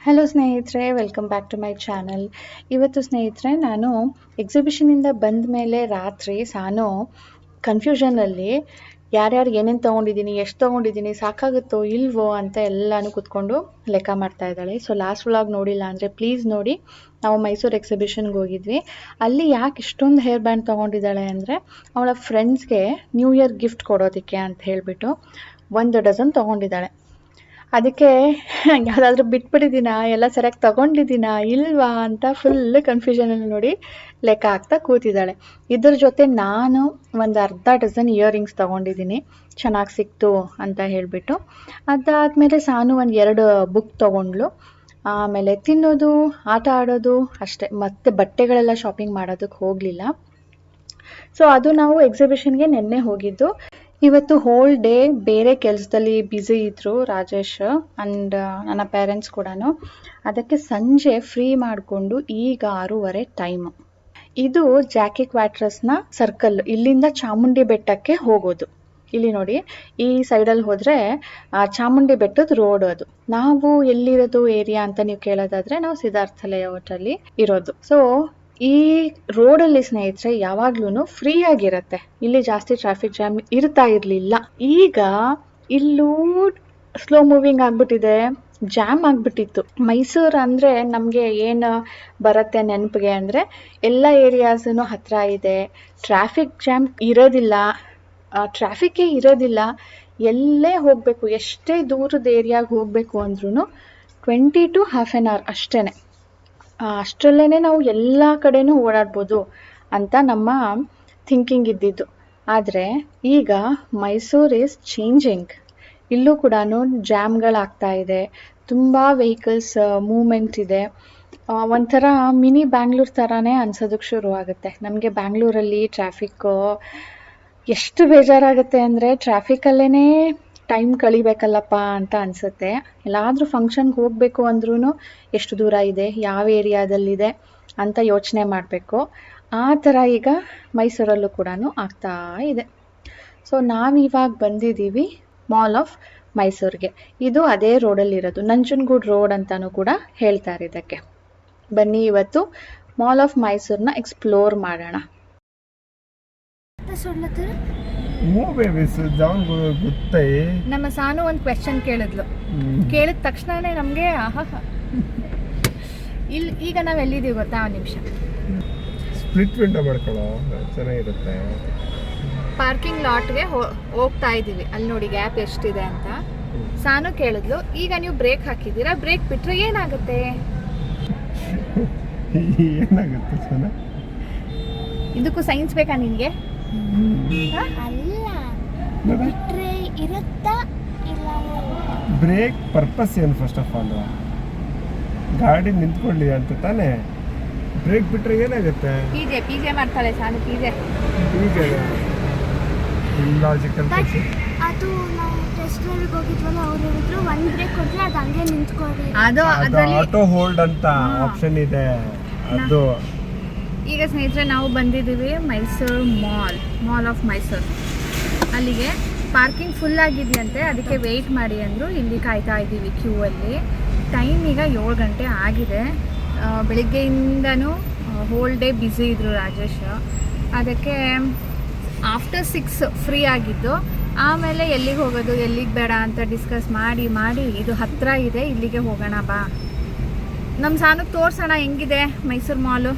Hello ಸ್ನೇಹಿತರೆ, welcome back to my channel. ಇವತ್ತು ಸ್ನೇಹಿತರೆ, ನಾನು ಎಕ್ಸಿಬಿಷನಿಂದ ಬಂದ ಮೇಲೆ ರಾತ್ರಿ ಸಾನು ಕನ್ಫ್ಯೂಷನಲ್ಲಿ ಯಾರ್ಯಾರು ಏನೇನು ತೊಗೊಂಡಿದ್ದೀನಿ, ಎಷ್ಟು ತೊಗೊಂಡಿದ್ದೀನಿ, ಸಾಕಾಗುತ್ತೋ ಇಲ್ವೋ ಅಂತ ಎಲ್ಲನೂ ಕೂತ್ಕೊಂಡು ಲೆಕ್ಕ ಮಾಡ್ತಾ ಇದ್ದಾಳೆ. ಸೊ ಲಾಸ್ಟ್ ವ್ಲಾಗ್ ನೋಡಿಲ್ಲ ಅಂದರೆ ಪ್ಲೀಸ್ ನೋಡಿ. ನಾವು ಮೈಸೂರು ಎಕ್ಸಿಬಿಷನ್ಗೆ ಹೋಗಿದ್ವಿ. ಅಲ್ಲಿ ಯಾಕೆ ಇಷ್ಟೊಂದು ಹೇರ್ ಬ್ಯಾಂಡ್ ತೊಗೊಂಡಿದ್ದಾಳೆ ಅಂದರೆ, ಅವಳ ಫ್ರೆಂಡ್ಸ್ಗೆ ನ್ಯೂ ಇಯರ್ ಗಿಫ್ಟ್ ಕೊಡೋದಕ್ಕೆ ಅಂತ ಹೇಳಿಬಿಟ್ಟು 1 ಡಜನ್ ತೊಗೊಂಡಿದ್ದಾಳೆ. ಅದಕ್ಕೆ ಯಾವುದಾದ್ರೂ ಬಿಟ್ಬಿಟ್ಟಿದ್ದೀನಾ, ಎಲ್ಲ ಸರಿಯಾಗಿ ತೊಗೊಂಡಿದ್ದೀನಾ ಇಲ್ವಾ ಅಂತ ಫುಲ್ ಕನ್ಫ್ಯೂಷನಲ್ಲಿ ನೋಡಿ ಲೆಕ್ಕ ಹಾಕ್ತಾ ಕೂತಿದ್ದಾಳೆ. ಇದ್ರ ಜೊತೆ ನಾನು ಒಂದು ಅರ್ಧ ಡಜನ್ ಇಯರಿಂಗ್ಸ್ ತೊಗೊಂಡಿದ್ದೀನಿ, ಚೆನ್ನಾಗಿ ಸಿಕ್ತು ಅಂತ ಹೇಳಿಬಿಟ್ಟು. ಅದಾದಮೇಲೆ ಸಾನು 2 ಬುಕ್ ತೊಗೊಂಡ್ಳು. ಆಮೇಲೆ ತಿನ್ನೋದು, ಆಟ ಆಡೋದು ಅಷ್ಟೇ, ಮತ್ತೆ ಬಟ್ಟೆಗಳೆಲ್ಲ ಶಾಪಿಂಗ್ ಮಾಡೋದಕ್ಕೆ ಹೋಗಲಿಲ್ಲ. ಸೊ ಅದು ನಾವು ಎಕ್ಸಿಬಿಷನ್ಗೆ ನಿನ್ನೆ ಹೋಗಿದ್ದು. ಇವತ್ತು ಹೋಲ್ ಡೇ ಬೇರೆ ಕೆಲಸದಲ್ಲಿ ಬ್ಯುಸಿ ಇದ್ದರು ರಾಜೇಶ್ ಆ್ಯಂಡ್ ನನ್ನ ಪೇರೆಂಟ್ಸ್ ಕೂಡ. ಅದಕ್ಕೆ ಸಂಜೆ ಫ್ರೀ ಮಾಡಿಕೊಂಡು ಈಗ 6:30 ಟೈಮು. ಇದು ಜಾಕಿ ಕ್ವಾಟ್ರಸ್ನ ಸರ್ಕಲ್, ಇಲ್ಲಿಂದ ಚಾಮುಂಡಿ ಬೆಟ್ಟಕ್ಕೆ ಹೋಗೋದು. ಇಲ್ಲಿ ನೋಡಿ, ಈ ಸೈಡಲ್ಲಿ ಹೋದರೆ ಚಾಮುಂಡಿ ಬೆಟ್ಟದ ರೋಡ್ ಅದು. ನಾವು ಎಲ್ಲಿರೋದು ಏರಿಯಾ ಅಂತ ನೀವು ಕೇಳೋದಾದರೆ, ನಾವು ಸಿದ್ಧಾರ್ಥ ಲೇಔಟಲ್ಲಿ ಇರೋದು. ಸೊ ಈ ರೋಡಲ್ಲಿ ಸ್ನೇಹಿತರೆ ಯಾವಾಗ್ಲೂ ಫ್ರೀ ಆಗಿರುತ್ತೆ. ಇಲ್ಲಿ ಜಾಸ್ತಿ ಟ್ರಾಫಿಕ್ ಜಾಮ್ ಇರ್ತಾ ಇರಲಿಲ್ಲ. ಈಗ ಇಲ್ಲೂ ಸ್ಲೋ ಮೂವಿಂಗ್ ಆಗ್ಬಿಟ್ಟಿದೆ, ಜಾಮ್ ಆಗಿಬಿಟ್ಟಿತ್ತು. ಮೈಸೂರು ಅಂದರೆ ನಮಗೆ ಏನು ಬರುತ್ತೆ ನೆನಪಿಗೆ ಅಂದರೆ, ಎಲ್ಲ ಏರಿಯಾಸೂ ಹತ್ತಿರ ಇದೆ, ಟ್ರಾಫಿಕ್ ಜಾಮ್ ಇರೋದಿಲ್ಲ, ಟ್ರಾಫಿಕ್ಕೇ ಇರೋದಿಲ್ಲ. ಎಲ್ಲೇ ಹೋಗಬೇಕು, ಎಷ್ಟೇ ದೂರದ ಏರಿಯಾಗೆ ಹೋಗಬೇಕು ಅಂದ್ರೂ 20 to half an hour ಅಷ್ಟೇ. ಅಷ್ಟರಲ್ಲೇ ನಾವು ಎಲ್ಲ ಕಡೆನೂ ಓಡಾಡ್ಬೋದು ಅಂತ ನಮ್ಮ ಥಿಂಕಿಂಗ್ ಇದ್ದಿದ್ದು. ಆದರೆ ಈಗ ಮೈಸೂರು ಈಸ್ ಚೇಂಜಿಂಗ್. ಇಲ್ಲೂ ಕೂಡ ಜಾಮ್ಗಳಾಗ್ತಾ ಇದೆ, ತುಂಬ ವೆಹಿಕಲ್ಸ್ ಮೂವ್ಮೆಂಟ್ ಇದೆ. ಒಂಥರ ಮಿನಿ ಬ್ಯಾಂಗ್ಳೂರು ಥರನೇ ಅನ್ಸೋದಕ್ಕೆ ಶುರುವಾಗುತ್ತೆ. ನಮಗೆ ಬ್ಯಾಂಗ್ಳೂರಲ್ಲಿ ಟ್ರಾಫಿಕ್ಕು ಎಷ್ಟು ಬೇಜಾರಾಗುತ್ತೆ ಅಂದರೆ, ಟ್ರಾಫಿಕಲ್ಲೇ ಟೈಮ್ ಕಳಿಬೇಕಲ್ಲಪ್ಪ ಅಂತ ಅನಿಸುತ್ತೆ. ಎಲ್ಲಾದರೂ ಫಂಕ್ಷನ್ಗೆ ಹೋಗಬೇಕು ಅಂದ್ರೂ ಎಷ್ಟು ದೂರ ಇದೆ, ಯಾವ ಏರಿಯಾದಲ್ಲಿದೆ ಅಂತ ಯೋಚನೆ ಮಾಡಬೇಕು. ಆ ಥರ ಈಗ ಮೈಸೂರಲ್ಲೂ ಕೂಡ ಆಗ್ತಾ ಇದೆ. ಸೊ ನಾವಿವಾಗ ಬಂದಿದ್ದೀವಿ ಮಾಲ್ ಆಫ್ ಮೈಸೂರಿಗೆ. ಇದು ಅದೇ ರೋಡಲ್ಲಿರೋದು, ನಂಜನಗೂಡು ರೋಡ್ ಅಂತಲೂ ಕೂಡ ಹೇಳ್ತಾರೆ ಇದಕ್ಕೆ. ಬನ್ನಿ ಇವತ್ತು ಮಾಲ್ ಆಫ್ ಮೈಸೂರನ್ನ ಎಕ್ಸ್ಪ್ಲೋರ್ ಮಾಡೋಣ. ನಮ್ಮ ಸಾನು ಒಂದು ಕ್ವೆಶ್ಚನ್ ಕೇಳಿದ್ಲು. ಕೇಳಿದ ತಕ್ಷಣನೇ ನಮಗೆ ಈಗ ನಾವು ಎಲ್ಲಿದ್ದೀವಿ ಗೊತ್ತಾ? ಒಂದು ನಿಮಿಷ, ಸ್ಪ್ಲಿಟ್ ವಿಂಡೋ ಮಾಡ್ಕೊಳ್ಳೋ, ಚೆನ್ನಾಗಿರುತ್ತೆ. ಪಾರ್ಕಿಂಗ್ ಲಾಟ್ಗೆ ಹೋಗ್ತಾ ಇದ್ದೀವಿ. ಅಲ್ಲಿ ನೋಡಿ ಗ್ಯಾಪ್ ಎಷ್ಟಿದೆ ಅಂತ. ಸಾನು ಕೇಳಿದ್ಲು, ಈಗ ನೀವು ಬ್ರೇಕ್ ಹಾಕಿದ್ದೀರಾ, ಬ್ರೇಕ್ ಬಿಟ್ಟರೆ ಏನಾಗುತ್ತೆ? ಏನಾಗುತ್ತೆ ಸೋನಾ? ಇದಕ್ಕೂ ಸೈನ್ಸ್ ಬೇಕಾ ನಿನಗೆ? ಬ್ರೇಕ್ ಪರ್ಪಸ್ ಏನು? ಫಸ್ಟ್ ಆಫ್ ಆಲ್ ಗಾಡಿ ನಿಂತ್ಕೊಳ್ಳಿ ಅಂತ ತಾನೇ. ಬ್ರೇಕ್ ಬಿಟ್ರೆ ಏನಾಗುತ್ತೆ? ಪಿಜೆ ಮಾಡ್ತಾಳೆ ಸಾನು. PJ logical. ಅದು ನಾವು ಟೆಸ್ಟ್ ಡ್ರೈವ್ಗೆ ಹೋಗಿದ್ವಲ್ಲ, ಅವ್ರು ಹೇಳಿದ್ರು 1 ಬ್ರೇಕ್ ಕೊಟ್ಟರೆ ಅದು ಹಂಗೆ ನಿಂತ್ಕೊಳ್ಳಿ. ಅದು ಆಟೋ ಹೋಲ್ಡ್ ಅಂತ ಆಪ್ಷನ್ ಇದೆ ಅದು. ಈಗ ಸ್ನೇಹಿತರೆ ನಾವು ಬಂದಿದ್ದೀವಿ ಮೈಸೂರು ಮಾಲ್ ಆಫ್ ಮೈಸೂರು. ಅಲ್ಲಿಗೆ ಪಾರ್ಕಿಂಗ್ ಫುಲ್ ಆಗಿದೆಯಂತೆ, ಅದಕ್ಕೆ ವೆಯ್ಟ್ ಮಾಡಿ ಅಂದರು. ಇಲ್ಲಿ ಕಾಯ್ತಾ ಇದ್ದೀವಿ ಕ್ಯೂ ಅಲ್ಲಿ. ಟೈಮ್ ಈಗ 7 ಗಂಟೆ ಆಗಿದೆ. ಬೆಳಿಗ್ಗೆಯಿಂದನೂ ಹೋಲ್ ಡೇ ಬ್ಯುಸಿ ಇದ್ದರು ರಾಜೇಶ್. ಅದಕ್ಕೆ ಆಫ್ಟರ್ 6 ಫ್ರೀ ಆಗಿದ್ದು. ಆಮೇಲೆ ಎಲ್ಲಿಗೆ ಹೋಗೋದು ಎಲ್ಲಿಗೆ ಬೇಡ ಅಂತ ಡಿಸ್ಕಸ್ ಮಾಡಿ ಇದು ಹತ್ತಿರ ಇದೆ, ಇಲ್ಲಿಗೆ ಹೋಗೋಣ ಬಾ, ನಮ್ಮ ಸಾನಕ್ಕೆ ತೋರಿಸೋಣ ಹೆಂಗಿದೆ ಮೈಸೂರು ಮಾಲು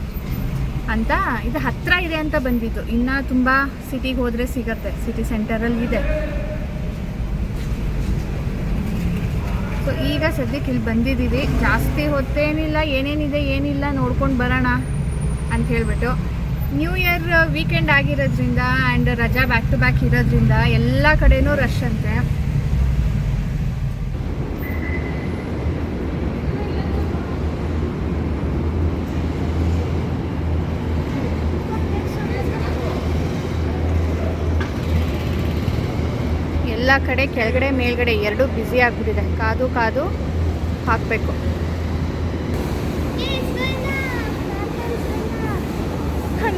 ಅಂತ. ಇದು ಹತ್ತಿರ ಇದೆ ಅಂತ ಬಂದಿದ್ದು, ಇನ್ನು ತುಂಬ ಸಿಟಿಗೆ ಹೋದರೆ ಸಿಗತ್ತೆ, ಸಿಟಿ ಸೆಂಟರಲ್ಲಿ ಇದೆ. ಸೊ ಈಗ ಸದ್ಯಕ್ಕೆ ಇಲ್ಲಿ ಬಂದಿದ್ದೀವಿ. ಜಾಸ್ತಿ ಹೊತ್ತೇನಿಲ್ಲ, ಏನೇನಿದೆ ಏನಿಲ್ಲ ನೋಡ್ಕೊಂಡು ಬರೋಣ ಅಂತ ಹೇಳಿಬಿಟ್ಟು. ನ್ಯೂ ಇಯರ್ ವೀಕೆಂಡ್ ಆಗಿರೋದ್ರಿಂದ ಆ್ಯಂಡ್ ರಜಾ ಬ್ಯಾಕ್ ಟು ಬ್ಯಾಕ್ ಇರೋದ್ರಿಂದ ಎಲ್ಲ ಕಡೆನೂ ರಶ್ ಅಂತೆ. ಎಲ್ಲ ಕಡೆ ಕೆಳಗಡೆ ಮೇಲ್ಗಡೆ ಎರಡೂ ಬ್ಯುಸಿ ಆಗಿಬಿಟ್ಟಿದೆ. ಕಾದು ಹಾಕಬೇಕು.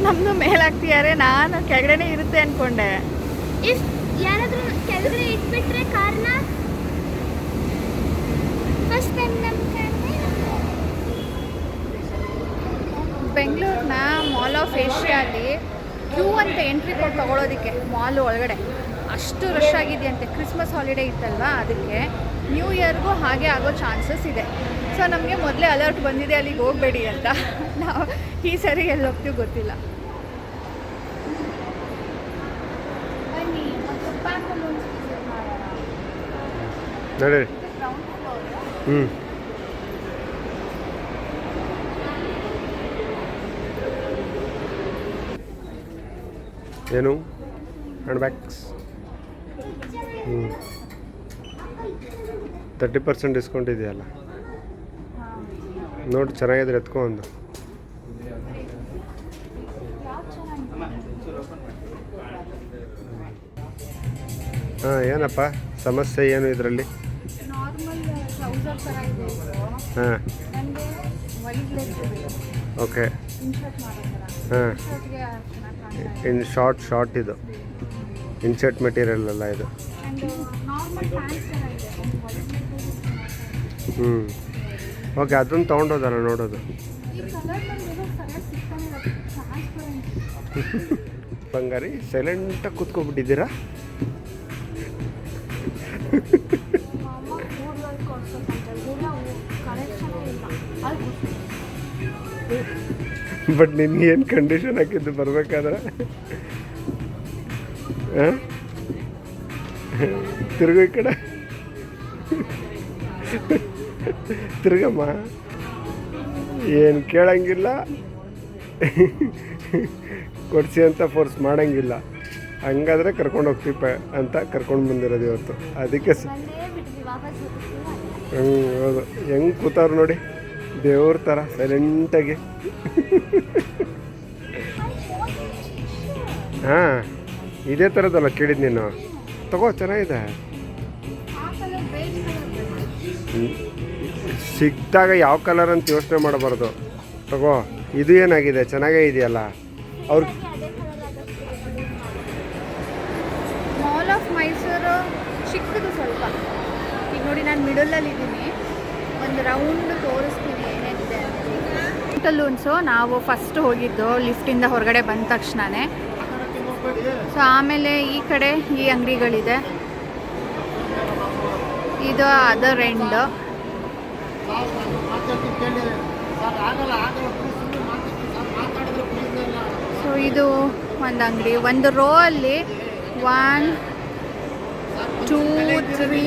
ನಮ್ಮದು ಮೇಲಾಗ್ತಿದ್ದಾರೆ, ನಾನು ಕೆಳಗಡೆನೇ ಇರುತ್ತೆ ಅಂದ್ಕೊಂಡೆ. ಯಾರಾದರೂ ಕೆಳಗಡೆ ಇಟ್ಬಿಟ್ರೆ ಕಾರ್ನ ಫಸ್ಟ್ ಟೈಮ್ ನಮ್ಮ ಬೆಂಗಳೂರಿನ ಮಾಲ್ ಆಫ್ ಏಷ್ಯಾಲಿ ಕ್ಯೂ ಅಂತ ಎಂಟ್ರಿ ಕೊಟ್ಟು ತೊಗೊಳೋದಕ್ಕೆ ಮಾಲ್ ಒಳಗಡೆ ಅಷ್ಟು ರಶ್ ಆಗಿದೆಯಂತೆ. ಕ್ರಿಸ್ಮಸ್ ಹಾಲಿಡೇ ಇತ್ತಲ್ವಾ, ಅದಕ್ಕೆ ನ್ಯೂ ಇಯರ್ಗೂ ಹಾಗೆ ಆಗೋ ಚಾನ್ಸಸ್ ಇದೆ. ಸೊ ನಮಗೆ ಮೊದಲೇ ಅಲರ್ಟ್ ಬಂದಿದೆ ಅಲ್ಲಿಗೆ ಹೋಗಬೇಡಿ ಅಂತ. ನಾವು ಈ ಸರಿ ಎಲ್ಲಿ ಹೋಗ್ತೀವಿ ಗೊತ್ತಿಲ್ಲ. ಬನ್ನಿ ನಡೀರಿ. ಹ್ಞೂ ಏನು ಹ್ಯಾಂಡ್ ಬ್ಯಾಗ್ಸ್ 30% ಡಿಸ್ಕೌಂಟ್ ಇದೆಯಲ್ಲ ನೋಡಿ, ಚೆನ್ನಾಗಿದ್ರೆ ಎತ್ಕೊ ಒಂದು. ಹಾಂ, ಏನಪ್ಪ ಸಮಸ್ಯೆ ಏನು ಇದರಲ್ಲಿ? ಹಾಂ, ಓಕೆ. ಹಾಂ, ಶಾರ್ಟ್ ಇದು ಇನ್ಶರ್ಟ್ ಮೆಟೀರಿಯಲ್ ಅಲ್ಲ ಇದು. ಹ್ಞೂ, ಓಕೆ, ಅದನ್ನು ತೊಗೊಂಡೋದಲ್ಲ ನೋಡೋದು. ಬಂಗಾರಿ ಸೈಲೆಂಟಾಗಿ ಕೂತ್ಕೊಬಿಟ್ಟಿದ್ದೀರಾ? ಬಟ್ ನಿನ್ಗೆ ಏನು ಕಂಡೀಷನ್ ಹಾಕಿದ್ದು ಬರ್ಬೇಕಾದ್ರೆ? ಹಾಂ, ತಿರುಗು ಈ ಕಡೆ, ತಿರುಗಮ್ಮ. ಏನು ಕೇಳಂಗಿಲ್ಲ, ಕೊಡಿಸಿ ಅಂತ ಫೋರ್ಸ್ ಮಾಡೋಂಗಿಲ್ಲ. ಹಂಗಾದ್ರೆ ಕರ್ಕೊಂಡು ಹೋಗ್ತೀಪ ಅಂತ ಕರ್ಕೊಂಡು ಬಂದಿರೋದು ಇವತ್ತು. ಅದಕ್ಕೆ ಹೌದು, ಹೆಂಗೆ ಕೂತವ್ರು ನೋಡಿ, ದೇವ್ರ ಥರ ಸೈಲೆಂಟಾಗಿ. ಹಾಂ, ಇದೇ ಥರದ್ದಲ್ಲ ಕೇಳಿದ್ದು ನೀನು. ತಗೋ, ಚೆನ್ನಾಗಿದೆ. ಸಿಕ್ಕಿದಾಗ ಯಾವ ಕಲರ್ ಅಂತ ಯೋಚನೆ ಮಾಡಬಾರ್ದು. ತಗೋ, ಇದು ಏನಾಗಿದೆ, ಚೆನ್ನಾಗೇ ಇದೆಯಲ್ಲ. ಅವ್ರ ಮಾಲ್ ಆಫ್ ಮೈಸೂರು ಚಿಕ್ಕದು ಸ್ವಲ್ಪ. ಈಗ ನೋಡಿ, ನಾನು ಮಿಡಲಲ್ಲಿ ಇದ್ದೀನಿ. ಒಂದು ರೌಂಡ್ ತೋರಿಸ್ತೀನಿ ಏನೇನಿದೆ. ಟಲೂನ್ಸು ನಾವು ಫಸ್ಟ್ ಹೋಗಿದ್ದು ಲಿಫ್ಟಿಂದ ಹೊರಗಡೆ ಬಂದ ತಕ್ಷಣವೇ. ಸೊ ಆಮೇಲೆ ಈ ಕಡೆ ಈ ಅಂಗಡಿಗಳಿದೆ. ಇದು ಅದರ್ ಎಂಡ್. ಸೊ ಇದು ಒಂದು ಅಂಗಡಿ. ಒಂದು ರೋ ಅಲ್ಲಿ 1 2 3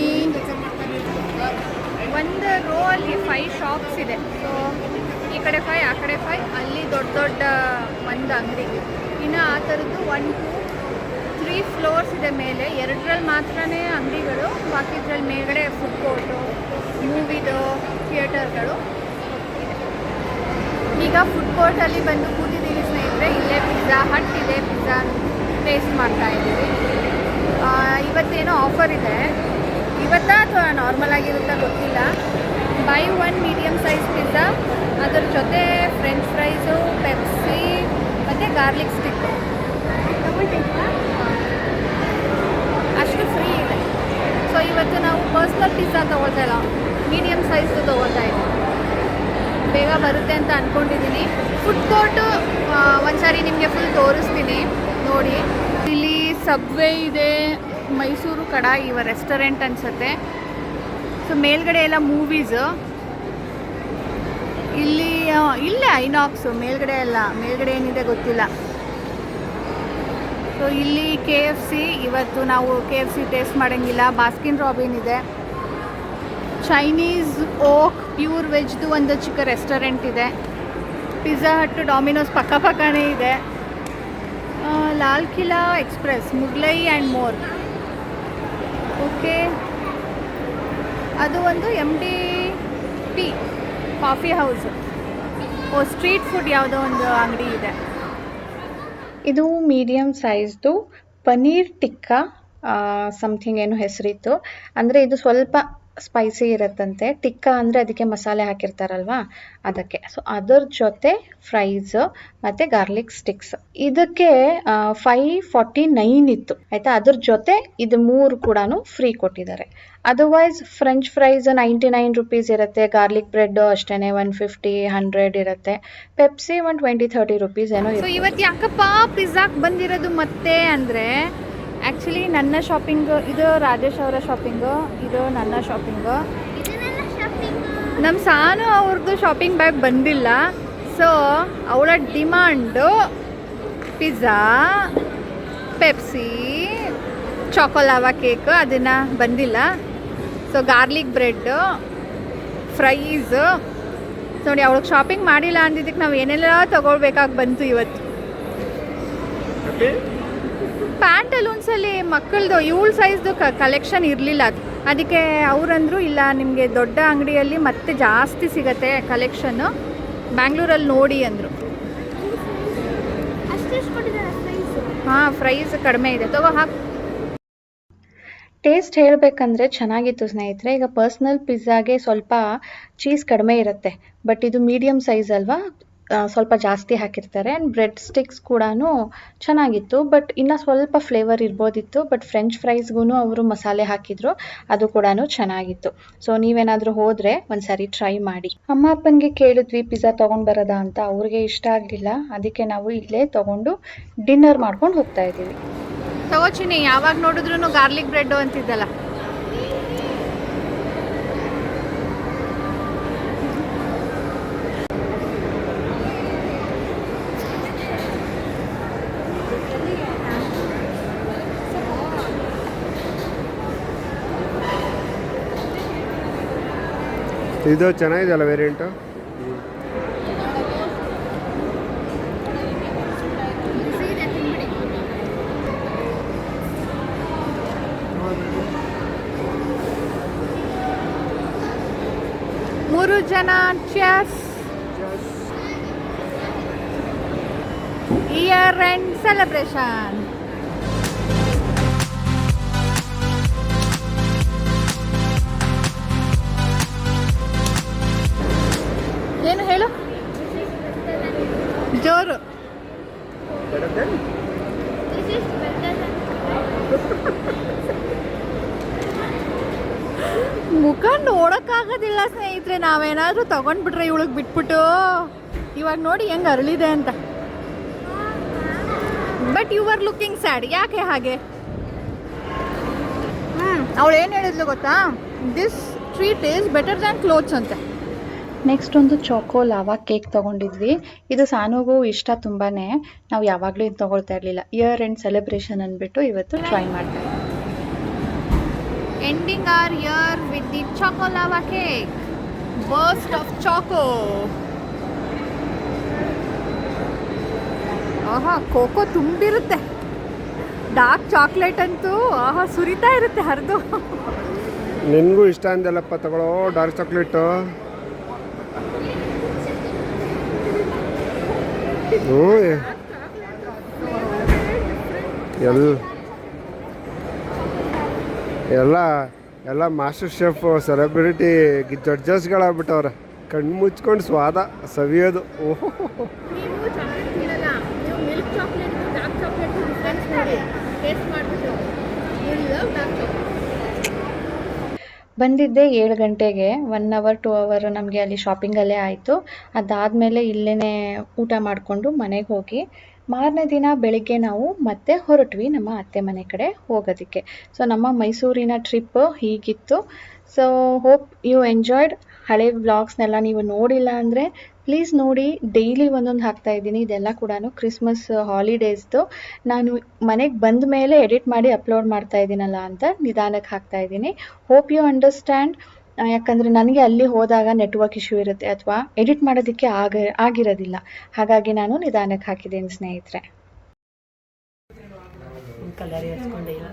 ಒಂದು ರೋ ಅಲ್ಲಿ 5 ಶಾಪ್ಸ್ ಇದೆ. ಸೊ ಈ ಕಡೆ 5, ಆ ಕಡೆ 5, ಅಲ್ಲಿ ದೊಡ್ಡ ದೊಡ್ಡ ಒಂದು ಅಂಗಡಿ. ಇನ್ನು ಆ ಥರದ್ದು 1 2 3 ಫ್ಲೋರ್ಸ್ ಇದೆ ಮೇಲೆ. 2ರಲ್ಲಿ ಮಾತ್ರನೇ ಅಂಗಡಿಗಳು, ಬಾಕಿದ್ರಲ್ಲಿ ಮೇಲ್ಗಡೆ ಫುಡ್ ಕೋರ್ಟು, ಮೂವಿದು ಥಿಯೇಟರ್ಗಳು ಇದೆ. ಈಗ ಫುಡ್ ಕೋರ್ಟಲ್ಲಿ ಬಂದು ಕೂತಿದ್ದೀವಿ ಸ್ನೇಹಿತರೆ. ಇಲ್ಲೇ ಪಿಜ್ಜಾ ಹಟ್ ಇದೆ, ಪಿಜ್ಜಾ ಟೇಸ್ಟ್ ಮಾಡ್ತಾ ಇದ್ದೀವಿ. ಇವತ್ತೇನೋ ಆಫರ್ ಇದೆ. ಇವತ್ತಾ ಅಥವಾ ನಾರ್ಮಲ್ ಆಗಿರುತ್ತಾ ಗೊತ್ತಿಲ್ಲ. ಬೈ 1 ಮೀಡಿಯಮ್ ಸೈಜ್ ಪಿಜ್ಜಾ, ಅದ್ರ ಜೊತೆ ಫ್ರೆಂಚ್ ಫ್ರೈಸು, ಪೆಪ್ಸಿ ಮತ್ತು ಗಾರ್ಲಿಕ್ ಸ್ಟಿಕ್ ಅಷ್ಟು ಫ್ರೀ ಇದೆ. ಸೊ ಇವತ್ತು ನಾವು ಪರ್ಸ್ನಲ್ ಪಿಜ್ಜಾ ತೊಗೊಳ್ತಾ ಇಲ್ಲ, ಮೀಡಿಯಮ್ ಸೈಜ್ದು ತೊಗೊಳ್ತಾ ಇದ್ದೀವಿ. ಬೇಗ ಬರುತ್ತೆ ಅಂತ ಅಂದ್ಕೊಂಡಿದ್ದೀನಿ. ಫುಡ್ ಕೋರ್ಟು ಒಂದ್ಸಾರಿ ನಿಮಗೆ ಫುಲ್ ತೋರಿಸ್ತೀನಿ ನೋಡಿ. ಇಲ್ಲಿ ಸಬ್ವೇ ಇದೆ, ಮೈಸೂರು ಕಡಾಯಿ ಇವ ರೆಸ್ಟೋರೆಂಟ್ ಅನಿಸುತ್ತೆ. ಸೊ ಮೇಲ್ಗಡೆ ಎಲ್ಲ ಮೂವೀಸು. ಇಲ್ಲಿ ಇಲ್ಲೇ ಐನಾಕ್ಸು ಮೇಲ್ಗಡೆ ಎಲ್ಲ, ಮೇಲ್ಗಡೆ ಏನಿದೆ ಗೊತ್ತಿಲ್ಲ. ಸೊ ಇಲ್ಲಿ KFC, ಇವತ್ತು ನಾವು KFC ಟೇಸ್ಟ್ ಮಾಡೋಂಗಿಲ್ಲ. ಬಾಸ್ಕಿನ್ ರಾಬಿನ್ ಇದೆ. ಚೈನೀಸ್ ಓಕ್ ಪ್ಯೂರ್ ವೆಜ್ದು ಒಂದು ಚಿಕ್ಕ ರೆಸ್ಟೋರೆಂಟ್ ಇದೆ. ಪಿಜ್ಜಾ ಹಟ್, ಡಾಮಿನೋಸ್ ಪಕ್ಕನೇ ಇದೆ. ಲಾಲ್ ಕಿಲಾ ಎಕ್ಸ್ಪ್ರೆಸ್, ಮುಗ್ಲೈ ಆ್ಯಂಡ್ ಮೋರ್. ಓಕೆ, ಅದು ಒಂದು MDP coffee house. Street food ಯಾವುದೋ ಒಂದು ಅಂಗಡಿ ಇದೆ. ಇದು ಮೀಡಿಯಮ್ ಸೈಜ್ದು ಪನ್ನೀರ್ ಟಿಕ್ಕಾ ಸಮಥಿಂಗ್ ಏನೋ ಹೆಸರಿತ್ತು. ಅಂದರೆ ಇದು ಸ್ವಲ್ಪ ಸ್ಪೈಸಿ ಇರುತ್ತಂತೆ. ಟಿಕ್ಕಾ ಅಂದರೆ ಅದಕ್ಕೆ ಮಸಾಲೆ ಹಾಕಿರ್ತಾರಲ್ವಾ ಅದಕ್ಕೆ. ಸೊ ಅದರ ಜೊತೆ ಫ್ರೈಸ್ ಮತ್ತು ಗಾರ್ಲಿಕ್ ಸ್ಟಿಕ್ಸ್. ಇದಕ್ಕೆ 549 ಇತ್ತು ಆಯಿತಾ. ಅದ್ರ ಜೊತೆ ಇದು 3 ಕೂಡ ಫ್ರೀ ಕೊಟ್ಟಿದ್ದಾರೆ. ಅದರ್ವೈಸ್ ಫ್ರೆಂಚ್ ಫ್ರೈಸ್ 99 ರುಪೀಸ್ ಇರುತ್ತೆ. ಗಾರ್ಲಿಕ್ ಬ್ರೆಡ್ ಅಷ್ಟೇ 150 100 ಇರುತ್ತೆ. ಪೆಪ್ಸಿ 120-30 ರುಪೀಸ್ ಏನೋ ಸೊ ಇರುತ್ತೆ. ಇವತ್ತು ಯಾಕಪ್ಪ ಪಿಜ್ಜಾಕ್ಕೆ ಬಂದಿರೋದು ಮತ್ತೆ ಅಂದರೆ, ಆ್ಯಕ್ಚುಲಿ ನನ್ನ ಶಾಪಿಂಗು ಇದು, ರಾಜೇಶ್ ಅವರ ಶಾಪಿಂಗು ಇದು, ನನ್ನ ಶಾಪಿಂಗು. ಇದನ್ನೆಲ್ಲ ಶಾಪಿಂಗ್ ನಮ್ಮ ಸಾನು ಅವ್ರದ್ದು ಶಾಪಿಂಗ್ ಬ್ಯಾಗ್ ಬಂದಿಲ್ಲ. ಸೊ ಅವಳ demand pizza, Pepsi, choco lava cake ಅದನ್ನು ಬಂದಿಲ್ಲ. So garlic bread, fries. So ನೋಡಿ, ಅವಳಿಗೆ ಶಾಪಿಂಗ್ ಮಾಡಿಲ್ಲ ಅಂದಿದ್ದಕ್ಕೆ ನಾವು ಏನೆಲ್ಲ ತೊಗೊಳ್ಬೇಕಾಗಿ ಬಂತು ಇವತ್ತು. ಪ್ಯಾಂಟಲೂನ್ಸಲ್ಲಿ ಮಕ್ಕಳದು ಇವಳ ಸೈಜ್ದು ಕಲೆಕ್ಷನ್ ಇರಲಿಲ್ಲ. ಅದಕ್ಕೆ ಅವರಂದರು ಇಲ್ಲ ನಿಮಗೆ ದೊಡ್ಡ ಅಂಗಡಿಯಲ್ಲಿ ಮತ್ತೆ ಜಾಸ್ತಿ ಸಿಗತ್ತೆ ಕಲೆಕ್ಷನ್ನು, ಬ್ಯಾಂಗ್ಳೂರಲ್ಲಿ ನೋಡಿ ಅಂದರು. ಅಷ್ಟೆಷ್ಟು ಕೊಟ್ಟಿದ್ದಾರೆ ಪ್ರೈಸ್? ಹಾಂ, ಫ್ರೈಸ್ ಕಡಿಮೆ ಇದೆ, ತಗೋ ಹಾಕು. ಟೇಸ್ಟ್ ಹೇಳಬೇಕಂದ್ರೆ ಚೆನ್ನಾಗಿತ್ತು ಸ್ನೇಹಿತರೆ. ಈಗ ಪರ್ಸ್ನಲ್ ಪಿಜ್ಜಾಗೆ ಸ್ವಲ್ಪ ಚೀಸ್ ಕಡಿಮೆ ಇರುತ್ತೆ, ಬಟ್ ಇದು ಮೀಡಿಯಮ್ ಸೈಜ್ ಅಲ್ವಾ, ಸ್ವಲ್ಪ ಜಾಸ್ತಿ ಹಾಕಿರ್ತಾರೆ. ಆ್ಯಂಡ್ ಬ್ರೆಡ್ ಸ್ಟಿಕ್ಸ್ ಕೂಡ ಚೆನ್ನಾಗಿತ್ತು, ಬಟ್ ಇನ್ನೂ ಸ್ವಲ್ಪ ಫ್ಲೇವರ್ ಇರ್ಬೋದಿತ್ತು. ಬಟ್ ಫ್ರೆಂಚ್ ಫ್ರೈಸ್ಗೂ ಅವರು ಮಸಾಲೆ ಹಾಕಿದ್ರು, ಅದು ಕೂಡ ಚೆನ್ನಾಗಿತ್ತು. ಸೊ ನೀವೇನಾದರೂ ಹೋದರೆ ಒಂದ್ಸರಿ ಟ್ರೈ ಮಾಡಿ. ಅಮ್ಮ ಅಪ್ಪನಿಗೆ ಕೇಳಿದ್ವಿ ಪಿಜ್ಜಾ ತೊಗೊಂಡು ಬರೋದಾ ಅಂತ, ಅವ್ರಿಗೆ ಇಷ್ಟ ಆಗಲಿಲ್ಲ. ಅದಕ್ಕೆ ನಾವು ಇಲ್ಲೇ ತೊಗೊಂಡು ಡಿನ್ನರ್ ಮಾಡ್ಕೊಂಡು ಹೋಗ್ತಾ ಇದ್ದೀವಿ. ತಗೋ ಚಿನ್ನಿ, ಯಾವಾಗ ನೋಡಿದ್ರು ಗಾರ್ಲಿಕ್ ಬ್ರೆಡ್ಡು ಅಂತಿದ್ದಲ್ಲ. ಇದು ಚೆನ್ನಾಗಿದೆಯಲ್ಲ ವೇರಿಯಂಟು. ಮೂರು ಜನ cheers. Year end celebration. ಏನು ಹೇಳು, ಜೋರು. This is better than ಮುಖ ನೋಡೋಕ್ಕಾಗೋದಿಲ್ಲ ಸ್ನೇಹಿತರೆ. ನಾವೇನಾದರೂ ತೊಗೊಂಡ್ಬಿಟ್ರೆ ಇವಳಿಗೆ ಬಿಟ್ಬಿಟ್ಟು, ಇವಾಗ ನೋಡಿ ಹೆಂಗೆ ಅರಳಿದೆ ಅಂತ. But you are looking sad. ಯಾಕೆ ಹಾಗೆ? ಅವಳು ಏನು ಹೇಳಿದ್ಲು ಗೊತ್ತಾ, this treat is better than clothes ಅಂತ. ನೆಕ್ಸ್ಟ್ ಒಂದು ಚಾಕೋ ಲಾವಾ ಕೇಕ್ ತೊಗೊಂಡಿದ್ವಿ. ಇದು ಸಾನುಗೂ ಇಷ್ಟ ತುಂಬಾ. ನಾವು ಯಾವಾಗಲೂ ಇದು ತೊಗೊಳ್ತಾ ಇರಲಿಲ್ಲ. ಇಯರ್ ಎಂಡ್ ಸೆಲೆಬ್ರೇಷನ್ ಅಂದ್ಬಿಟ್ಟು ಇವತ್ತು ಟ್ರೈ ಮಾಡ್ತಾ ಇದ್ದೀವಿ. Ending our year with the choco lava cake. Burst of choco. ಆಹಾ, ಕೋಕೋ ತುಂಬಿರುತ್ತೆ. ಡಾರ್ಕ್ ಚಾಕ್ಲೇಟ್ ಅಂತೂ ಆಹಾ ಸುರಿತಾ ಇರುತ್ತೆ ಹರಿದು. ನಿನಗೂ ಇಷ್ಟ ಅಂದೆಲ್ಲಪ್ಪ, ತಗೊಳ್ಳೋ ಡಾರ್ಕ್ ಚಾಕ್ಲೇಟು. ಎಲ್ಲ ಮಾಸ್ಟರ್ ಶೆಫ್ ಸೆಲೆಬ್ರಿಟಿ ಜಡ್ಜಸ್ಗಳಾಗ್ಬಿಟ್ಟವ್ರೆ. ಕಣ್ಣು ಮುಚ್ಕೊಂಡು ಸ್ವಾದ ಸವಿಯೋದು. ಓಹೋ, ನೀವು ಚಾಕ್ಲೇಟ್ ತಿನ್ನಲ್ಲ, ನೀವು milk chocolate dark chocolate difference ನೋಡಿ ಟೇಸ್ಟ್ ಮಾಡಿಬಿಟ್ಟು. You love dark chocolate. ಬಂದಿದ್ದೆ 7 ಗಂಟೆಗೆ. 1 ಅವರ್ 2 ಅವರ್ ನಮಗೆ ಅಲ್ಲಿ ಶಾಪಿಂಗಲ್ಲೇ ಆಯಿತು. ಅದಾದಮೇಲೆ ಇಲ್ಲೇ ಊಟ ಮಾಡಿಕೊಂಡು ಮನೆಗೆ ಹೋಗಿ ಮಾರನೇ ದಿನ ಬೆಳಿಗ್ಗೆ ನಾವು ಮತ್ತೆ ಹೊರಟ್ವಿ ನಮ್ಮ ಅತ್ತೆ ಮನೆ ಕಡೆ ಹೋಗೋದಕ್ಕೆ. ಸೊ ನಮ್ಮ ಮೈಸೂರಿನ ಟ್ರಿಪ್ ಹೀಗಿತ್ತು. So hope you enjoyed. ಹಳೆ ವ್ಲಾಗ್ಸ್ನೆಲ್ಲ ನೀವು ನೋಡಿಲ್ಲ ಅಂದರೆ ಪ್ಲೀಸ್ ನೋಡಿ. ಡೈಲಿ ಒಂದೊಂದು ಹಾಕ್ತಾ ಇದ್ದೀನಿ. ಇದೆಲ್ಲ ಕೂಡ ಕ್ರಿಸ್ಮಸ್ ಹಾಲಿಡೇಸ್ದು. ನಾನು ಮನೆಗೆ ಬಂದ ಮೇಲೆ ಎಡಿಟ್ ಮಾಡಿ ಅಪ್ಲೋಡ್ ಮಾಡ್ತಾ ಇದ್ದೀನಲ್ಲ ಅಂತ ನಿಧಾನಕ್ಕೆ ಹಾಕ್ತಾ ಇದ್ದೀನಿ. Hope you understand. ಯಾಕಂದರೆ ನನಗೆ ಅಲ್ಲಿ ಹೋದಾಗ ನೆಟ್ವರ್ಕ್ ಇಶ್ಯೂ ಇರುತ್ತೆ ಅಥವಾ ಎಡಿಟ್ ಮಾಡೋದಕ್ಕೆ ಆಗಿರೋದಿಲ್ಲ. ಹಾಗಾಗಿ ನಾನು ನಿಧಾನಕ್ಕೆ ಹಾಕಿದ್ದೀನಿ ಸ್ನೇಹಿತರೆ. ಕಲರ್ ಹಚ್ಕೊಂಡೆ ಇಲ್ಲ,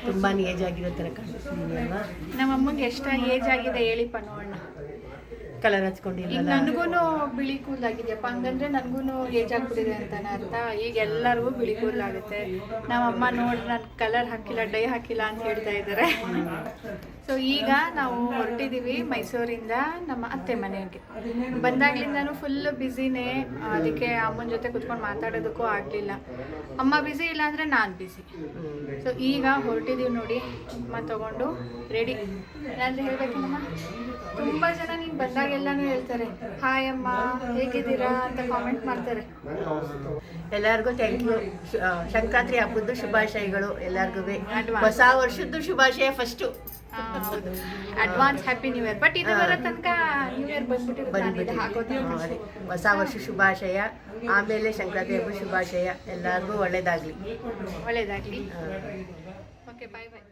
ತುಂಬಾ ಏಜ್ ಆಗಿರೋ ಥರ ಕಾಣಿಸ್ತೀನಿ ಅಲ್ವಾ? ನಮ್ಮ ಅಮ್ಮಗೆ ಎಷ್ಟು ಏಜ್ ಆಗಿದೆ ಹೇಳಿಪ್ಪ ನೋಡೋಣ. ಕಲರ್ ಈಗ ಹಚ್ಕೊಂಡಿರಲ್ಲ. ನನಗೂ ಬಿಳಿ ಕೂದಲಾಗಿದೆಯಪ್ಪ, ಹಂಗಂದ್ರೆ ನನಗೂ ಏಜ್ ಆಗ್ಬಿಟ್ಟಿದೆ ಅಂತಾನೆ ಅರ್ಥ. ಈಗ ಎಲ್ಲರಿಗೂ ಬಿಳಿ ಕೂದಲಾಗುತ್ತೆ. ನಮ್ಮಮ್ಮ ನೋಡಿ ನಾನು ಕಲರ್ ಹಾಕಿಲ್ಲ, ಡೈ ಹಾಕಿಲ್ಲ ಅಂತ ಹೇಳ್ತಾ ಇದ್ದಾರೆ. ಸೊ ಈಗ ನಾವು ಹೊರಟಿದ್ದೀವಿ ಮೈಸೂರಿಂದ ನಮ್ಮ ಅತ್ತೆ ಮನೆಗೆ. ಬಂದಾಗ್ಲಿಂದನೂ ಫುಲ್ ಬ್ಯುಸಿನೇ, ಅದಕ್ಕೆ ಅಮ್ಮನ ಜೊತೆ ಕುತ್ಕೊಂಡು ಮಾತಾಡೋದಕ್ಕೂ ಆಗಲಿಲ್ಲ. ಅಮ್ಮ ಬ್ಯುಸಿ ಇಲ್ಲ ಅಂದರೆ ನಾನು ಬ್ಯುಸಿ. ಸೊ ಈಗ ಹೊರಟಿದ್ದೀವಿ ನೋಡಿ, ಅಮ್ಮ ತಗೊಂಡು ರೆಡಿ. ಏನಾದರೂ ಹೇಳ್ಬೇಕಮ್ಮ? ತುಂಬ ಜನ ನೀನು ಬಂದಾಗೆಲ್ಲನೂ ಹೇಳ್ತಾರೆ ಹಾಯ್ ಅಮ್ಮ ಹೇಗಿದ್ದೀರಾ ಅಂತ ಕಾಮೆಂಟ್ ಮಾಡ್ತಾರೆ. ಎಲ್ಲರಿಗೂ ಥ್ಯಾಂಕ್ ಯು. ಸಂಕ್ರಾಂತಿ ಹಬ್ಬದ ಶುಭಾಶಯಗಳು ಎಲ್ಲರಿಗೂ. Advance. ಹೊಸ ವರ್ಷದ್ದು ಶುಭಾಶಯ ಫಸ್ಟು. ಹೌದು, advance happy new year. But ಇದು ಬರೋ ತನಕ ನ್ಯೂ ಇಯರ್ ಬಂದ್ಬಿಟ್ಟಿರುತ್ತೆ ಹಾಕೋದು. ಹೊಸ ವರ್ಷ ಶುಭಾಶಯ, ಆಮೇಲೆ ಸಂಕ್ರಾಂತಿ ಹಬ್ಬದ ಶುಭಾಶಯ. ಎಲ್ಲರಿಗೂ ಒಳ್ಳೇದಾಗಲಿ. ಒಳ್ಳೇದಾಗಲಿ. ಓಕೆ, ಬಾಯ್ ಬಾಯ್.